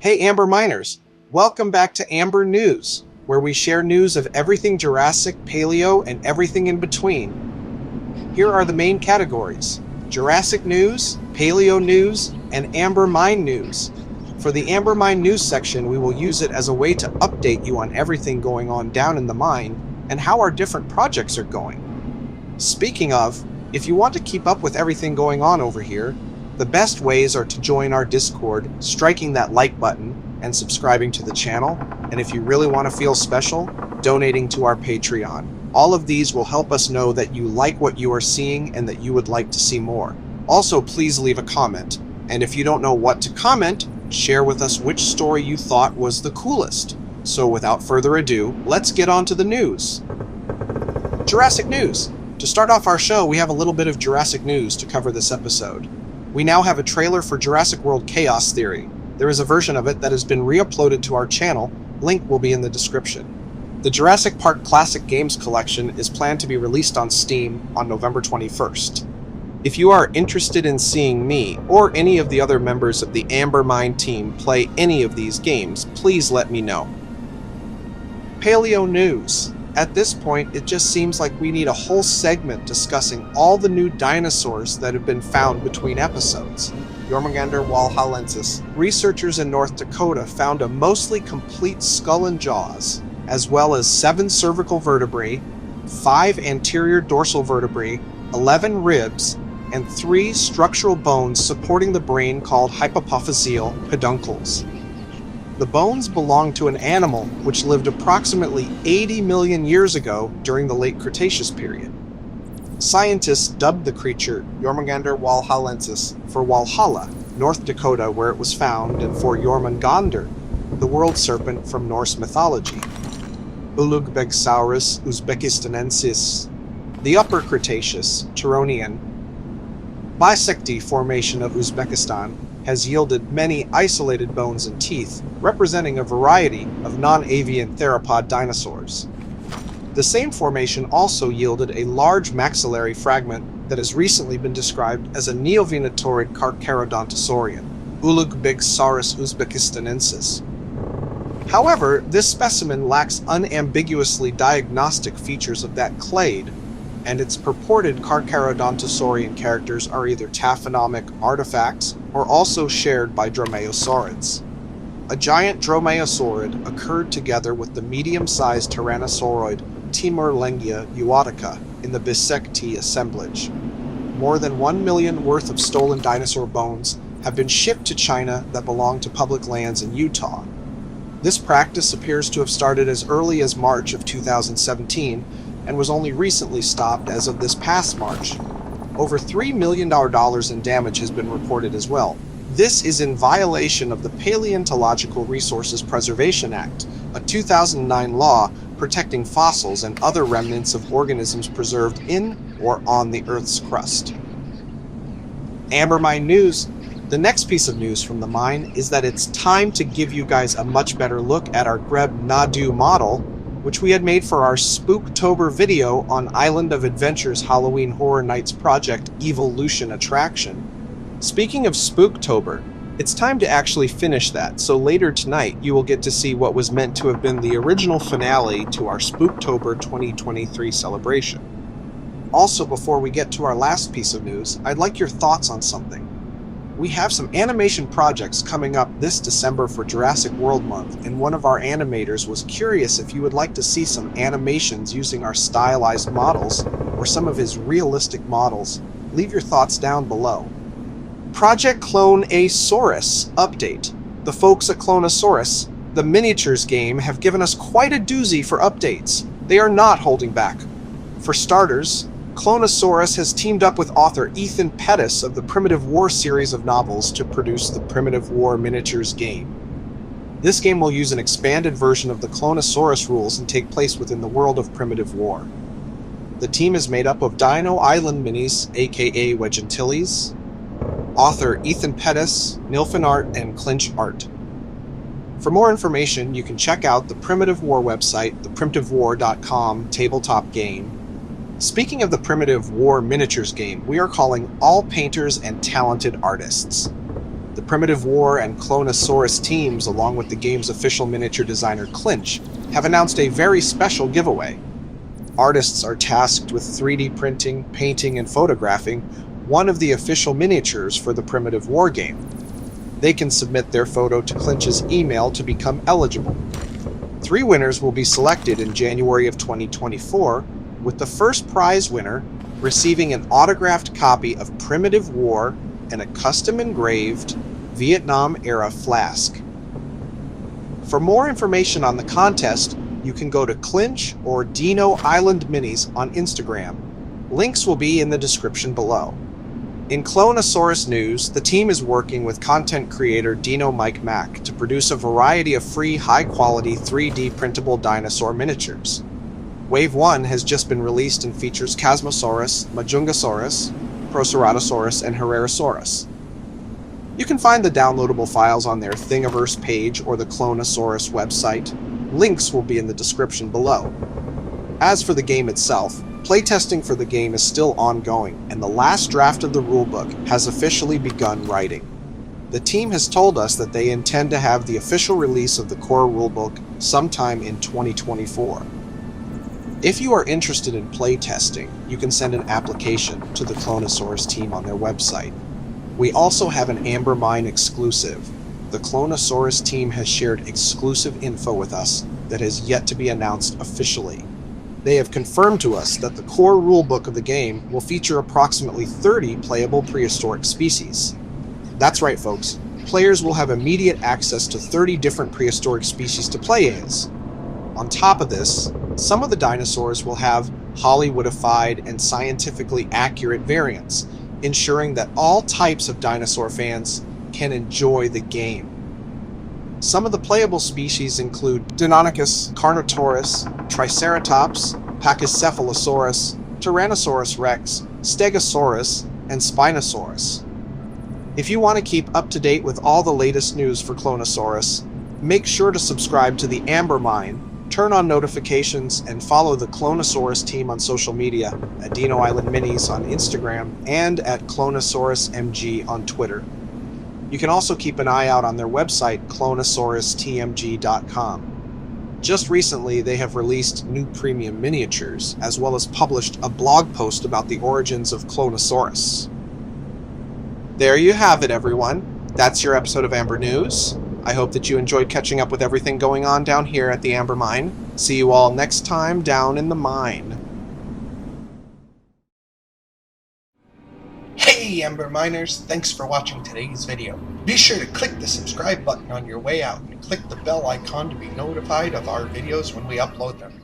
Hey Amber Miners, welcome back to Amber News, where we share news of everything Jurassic, Paleo, and everything in between. Here are the main categories: Jurassic News, Paleo News, and Amber Mine News. For the Amber Mine News section, we will use it as a way to update you on everything going on down in the mine and how our different projects are going. Speaking of, if you want to keep up with everything going on over here, the best ways are to join our Discord, striking that like button, and subscribing to the channel, and if you really want to feel special, donating to our Patreon. All of these will help us know that you like what you are seeing and that you would like to see more. Also, please leave a comment, and if you don't know what to comment, share with us which story you thought was the coolest. So without further ado, let's get on to the news. Jurassic News. To start off our show, we have a little bit of Jurassic News to cover this episode. We now have a trailer for Jurassic World Chaos Theory. There is a version of it that has been re-uploaded to our channel. Link will be in the description. The Jurassic Park Classic Games Collection is planned to be released on Steam on November 21st. If you are interested in seeing me or any of the other members of the Amber Mine team play any of these games, please let me know. Paleo News. At this point, it just seems like we need a whole segment discussing all the new dinosaurs that have been found between episodes. Jormungandr walhallensis. Researchers in North Dakota found a mostly complete skull and jaws, as well as 7 cervical vertebrae, 5 anterior dorsal vertebrae, 11 ribs, and 3 structural bones supporting the brain called hypopophyseal peduncles. The bones belong to an animal which lived approximately 80 million years ago during the late Cretaceous period. Scientists dubbed the creature Jormungandr walhallensis for Walhalla, North Dakota, where it was found, and for Jormungandr, the world serpent from Norse mythology. Ulugbegsaurus uzbekistanensis, the Upper Cretaceous, Turonian, bisecti formation of Uzbekistan, has yielded many isolated bones and teeth, representing a variety of non-avian theropod dinosaurs. The same formation also yielded a large maxillary fragment that has recently been described as a neovenatorid Carcharodontosaurian, Ulugbegsaurus uzbekistanensis. However, this specimen lacks unambiguously diagnostic features of that clade, and its purported Carcharodontosaurian characters are either taphonomic artifacts or also shared by dromaeosaurids. A giant dromaeosaurid occurred together with the medium-sized tyrannosauroid Timurlengia uatica in the bisecti assemblage. More than 1 million worth of stolen dinosaur bones have been shipped to China that belong to public lands in Utah. This practice appears to have started as early as March of 2017 and was only recently stopped as of this past March. Over $3 million in damage has been reported as well. This is in violation of the Paleontological Resources Preservation Act, a 2009 law protecting fossils and other remnants of organisms preserved in or on the Earth's crust. Amber Mine News. The next piece of news from the mine is that it's time to give you guys a much better look at our Greb Nadu model, which we had made for our Spooktober video on Island of Adventure's Halloween Horror Nights project Evolution Attraction. Speaking of Spooktober, it's time to actually finish that, so later tonight you will get to see what was meant to have been the original finale to our Spooktober 2023 celebration. Also, before we get to our last piece of news, I'd like your thoughts on something. We have some animation projects coming up this December for Jurassic World Month, and one of our animators was curious if you would like to see some animations using our stylized models or some of his realistic models. Leave your thoughts down below. Project Clone-A-Saurus update. The folks at Clone-A-Saurus, the miniatures game, have given us quite a doozy for updates. They are not holding back. For starters, Clone-A-Saurus has teamed up with author Ethan Pettis of the Primitive War series of novels to produce the Primitive War miniatures game. This game will use an expanded version of the Clone-A-Saurus rules and take place within the world of Primitive War. The team is made up of Dino Island Minis, aka Wedgentillies, author Ethan Pettis, Nilfin Art, and Clinch Art. For more information, you can check out the Primitive War website, theprimitivewar.com tabletop game. Speaking of the Primitive War miniatures game, we are calling all painters and talented artists. The Primitive War and Clone-A-Saurus teams, along with the game's official miniature designer Clinch, have announced a very special giveaway. Artists are tasked with 3D printing, painting, and photographing one of the official miniatures for the Primitive War game. They can submit their photo to Clinch's email to become eligible. 3 winners will be selected in January of 2024, with the first prize winner receiving an autographed copy of Primitive War and a custom-engraved Vietnam-era flask. For more information on the contest, you can go to Clinch or Dino Island Minis on Instagram. Links will be in the description below. In Clone-A-Saurus news, the team is working with content creator Dino Mike Mac to produce a variety of free, high-quality 3D printable dinosaur miniatures. Wave 1 has just been released and features Chasmosaurus, Majungasaurus, Proceratosaurus, and Herrerasaurus. You can find the downloadable files on their Thingiverse page or the Clone-A-Saurus website. Links will be in the description below. As for the game itself, playtesting for the game is still ongoing, and the last draft of the rulebook has officially begun writing. The team has told us that they intend to have the official release of the core rulebook sometime in 2024. If you are interested in playtesting, you can send an application to the Cloneasaurus team on their website. We also have an Amber Mine exclusive. The Cloneasaurus team has shared exclusive info with us that has yet to be announced officially. They have confirmed to us that the core rulebook of the game will feature approximately 30 playable prehistoric species. That's right, folks. Players will have immediate access to 30 different prehistoric species to play as. On top of this, some of the dinosaurs will have Hollywoodified and scientifically accurate variants, ensuring that all types of dinosaur fans can enjoy the game. Some of the playable species include Deinonychus, Carnotaurus, Triceratops, Pachycephalosaurus, Tyrannosaurus rex, Stegosaurus, and Spinosaurus. If you want to keep up to date with all the latest news for Cloneasaurus, make sure to subscribe to the Amber Mine, turn on notifications, and follow the Cloneasaurus team on social media at Dino Island Minis on Instagram and at Cloneasaurus MG on Twitter. You can also keep an eye out on their website, cloneasaurustmg.com. Just recently, they have released new premium miniatures, as well as published a blog post about the origins of Cloneasaurus. There you have it, everyone. That's your episode of Amber News. I hope that you enjoyed catching up with everything going on down here at the Amber Mine. See you all next time down in the mine. Hey Amber Miners, thanks for watching today's video. Be sure to click the subscribe button on your way out and click the bell icon to be notified of our videos when we upload them.